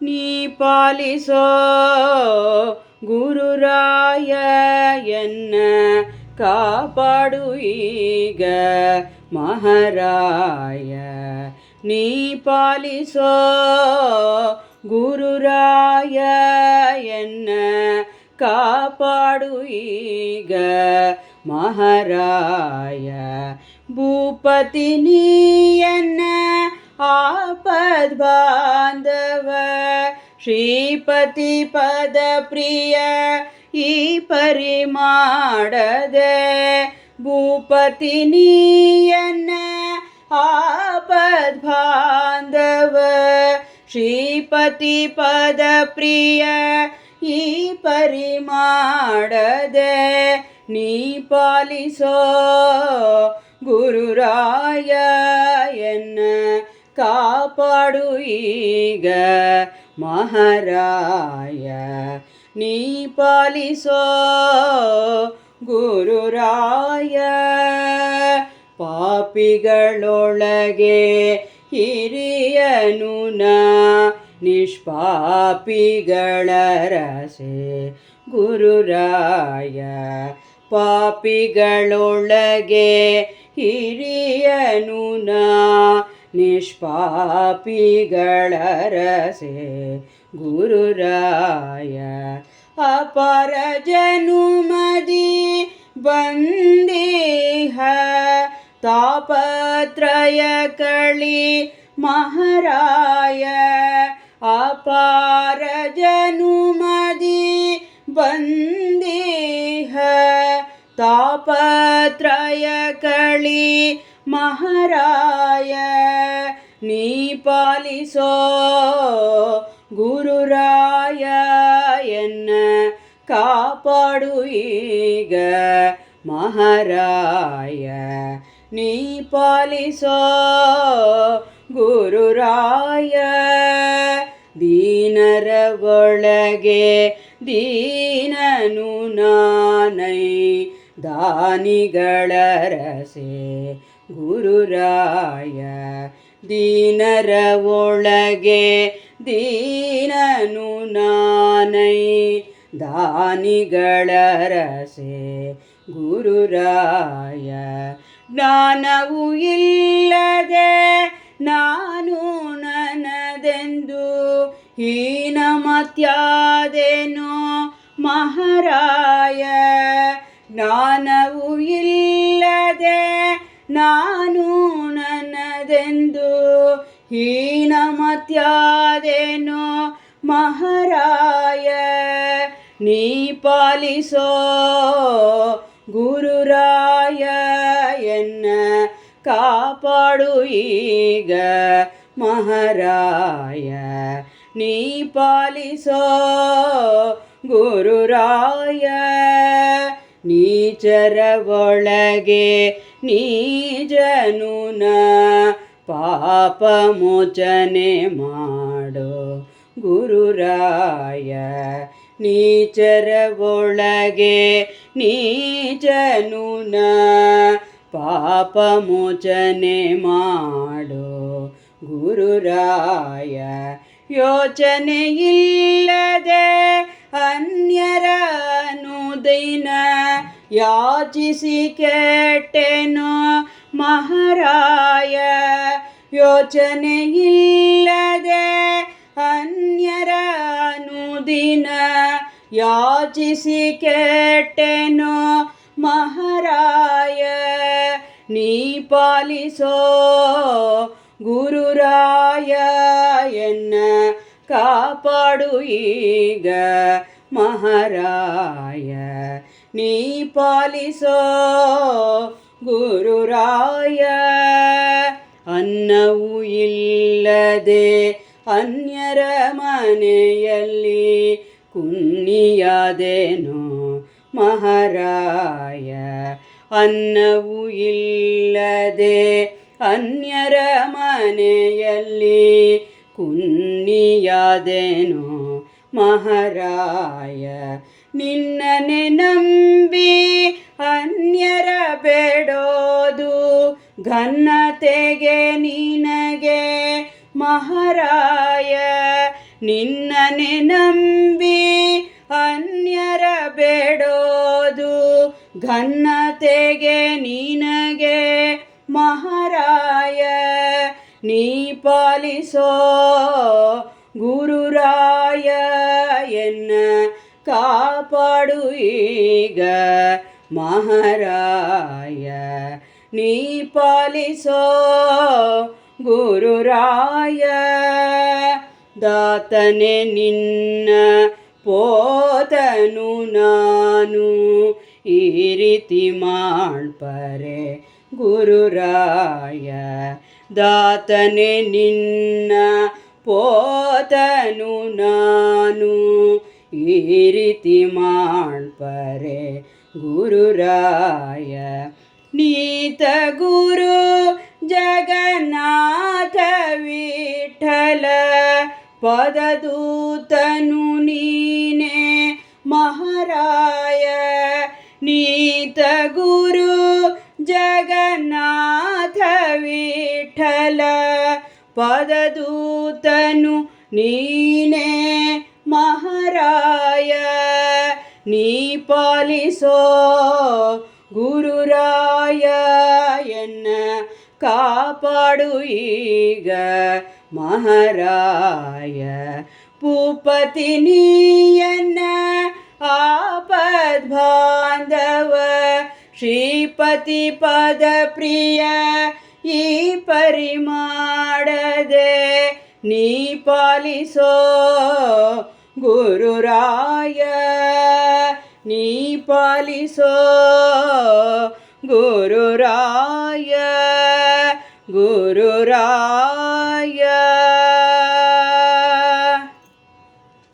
ನೀ ಪಾಲಿಸೋ ಗುರುರಾಯ ಎನ್ನ ಕಾಪಾಡು ಈಗ ಮಹಾರಾಯ. ನೀ ಪಾಲಿಸೋ ಗುರುರಾಯ ಎನ್ನ ಕಾಪಾಡು ಈಗ ಮಹಾರಾಯ. ಭೂಪತಿ ನೀಯನ್ನ ಆಪದ್ ಬಾಂಧವ ಶ್ರೀಪತಿ ಪದ ಪ್ರಿಯ ಈ ಪರಿ ಮಾಡದೆ. ಭೂಪತಿ ನೀಯನ್ನ ಆಪದ್ ಬಾಂಧವ ಶ್ರೀಪತಿ ಪದ ಪ್ರಿಯ ಈ ಪರಿ ಮಾಡದೆ. ನೀ ಪಾಲಿಸೋ ಗುರುರಾಯ ಎನ್ನ ಕಾಪಾಡು ಈಗ ಮಹಾರಾಯ. ನೀ ಪಾಲಿಸೋ ಗುರುರಾಯ. ಪಾಪಿಗಳೊಳಗೆ ಹಿರಿಯನು ನಾ ನಿಷ್ಪಾಪಿಗಳ ರಸೆ ಗುರುರಾಯ. ಪಾಪಿಗಳೊಳಗೆ ಹಿರಿಯನು ನಾ ನಿಷ್ಪಾಪಿಗಳ ರಸೆ ಗುರುರಾಯ. ಅಪಾರ ಜನುಮದಿ ಬಂದೀಹ ತಾಪತ್ರಯ ಕಳಿ ಮಹಾರಾಯ. ಅಪಾರ ಜನುಮದಿ ಬಂದೀಹ ತಾಪತ್ರಯ ಕಳಿ ಮಹಾರಾಯ. ನೀ ಪಾಲಿಸೋ ಗುರುರಾಯ ಎನ್ನ ಕಾಪಾಡು ಈಗ ಮಹಾರಾಯ. ನೀ ಪಾಲಿಸೋ ಗುರುರಾಯ. ದೀನರ ಒಳಗೆ ದೀನನು ನಾನೈ ದಾನಿಗಳ ರಸೆ ಗುರುರಾಯ. ದೀನರ ಒಳಗೆ ದೀನನು ನಾನೈ ದಾನಿಗಳ ರಸೆ ಗುರುರಾಯ. ಜ್ಞಾನವು ಇಲ್ಲದೆ ನಾನು ನನ್ನದೆಂದು ಹೀನಮತ್ಯಾದೆನೋ ಮಹಾರಾಯ. ಜ್ಞಾನವು ಇಲ್ಲದೆ ನಾನು ನನ್ನದೆಂದು ಹೀನಮತ್ಯಾದೆನೋ ಮಹಾರಾಯ. ನೀ ಪಾಲಿಸೋ ಗುರುರಾಯ ಎನ್ನ ಕಾಪಾಡು ಈಗ ಮಹಾರಾಯ. ನೀ ಪಾಲಿಸೋ ಗುರುರಾಯ. ನೀಚರ ಒಳಗೆ ನೀಜನು ನಾ ಪಾಪ ಮೋಚನೆ ಮಾಡೋ ಗುರುರಾಯ. ನೀಚರ ಒಳಗೆ ನೀಜನು ನಾ ಪಾಪ ಮೋಚನೆ ಮಾಡೋ ಗುರುರಾಯ. ಯೋಚನೆ ಇಲ್ಲದೆ ಅನ್ಯರ ಅನುದಿನ ಯಾಚಿಸಿ ಕೆಟ್ಟೆನೋ ಮಹಾರಾಯ. ಯೋಚನೆ ಇಲ್ಲದೆ ಅನ್ಯರ ಅನುದಿನ ಯಾಚಿಸಿ ಕೆಟ್ಟೆನೋ ಮಹಾರಾಯ. ನೀ ಪಾಲಿಸೋ ಗುರುರಾಯ ಎನ್ನ ಕಾಪಾಡು ಈಗ ಮಹಾರಾಯ. ನೀ ಪಾಲಿಸೋ ಗುರುರಾಯ. ಅನ್ನವೂ ಇಲ್ಲದೆ ಅನ್ಯರ ಮನೆಯಲ್ಲಿ ಕುನ್ನಿಯಾದೆನೋ ಮಹಾರಾಯ. ಅನ್ನವೂ ಇಲ್ಲದೆ ಅನ್ಯರ ಮನೆಯಲ್ಲಿ ಕುನ್ನಿಯಾದೆನೋ ಮಹಾರಾಯ. ನಿನ್ನನೆ ನಂಬಿ ಅನ್ಯರ ಬೇಡೋದು ಘನತೆಗೆ ನಿನಗೆ ಮಹಾರಾಯ. ನಿನ್ನನೆ ನಂಬಿ ಅನ್ಯರ ಬೇಡೋದು ಘನತೆಗೆ ನಿನಗೆ ಮಹಾರಾಯ ನೀ ಪಾಲಿಸೋ ಗುರುರಾಯ ಎನ್ನ ಕಾಪಾಡು ಈಗ ಮಹಾರಾಯ ನೀ ಪಾಲಿಸೋ ಗುರುರಾಯ ದಾತನೆ ನಿನ್ನ ಪೋತನು ನಾನು ಈ ರೀತಿ ಮಾಡ್ಪರೆ ಗುರುರಾಯ ದಾತನೆ ನಿನ್ನ ಪೋತನು ನಾನು ಈ ರೀತಿ ಮಾಡ್ಪರೆ ಗುರುರಾಯ ನೀತ ಗುರು ಜಗನ್ನಾಥ ವಿಠಲ ಪದದೂತನು ನೀನೆ ಮಹಾರಾಯ ನೀತ ಗುರು ಜಗನ್ನಾಥ ವಿಠಲ ಪದದೂತನು ನೀನೆ ಮಹಾರಾಯ ನೀ ಪಾಲಿಸೋ ಗುರುರಾಯ ಎನ್ನ ಕಾಪಾಡು ಈಗ ಮಹಾರಾಯ ಭೂಪತಿ ನೀಯನ್ನ ಆಪದ್ ಬಾಂಧವ ಶ್ರೀಪತಿ ಪದ ಪ್ರಿಯ ಈ ಪರಿಮಾಡದೆ ನೀ ಪಾಲಿಸೋ ಗುರುರಾಯ ನೀ ಪಾಲಿಸೋ ಗುರುರಾಯ ಗುರುರಾಯ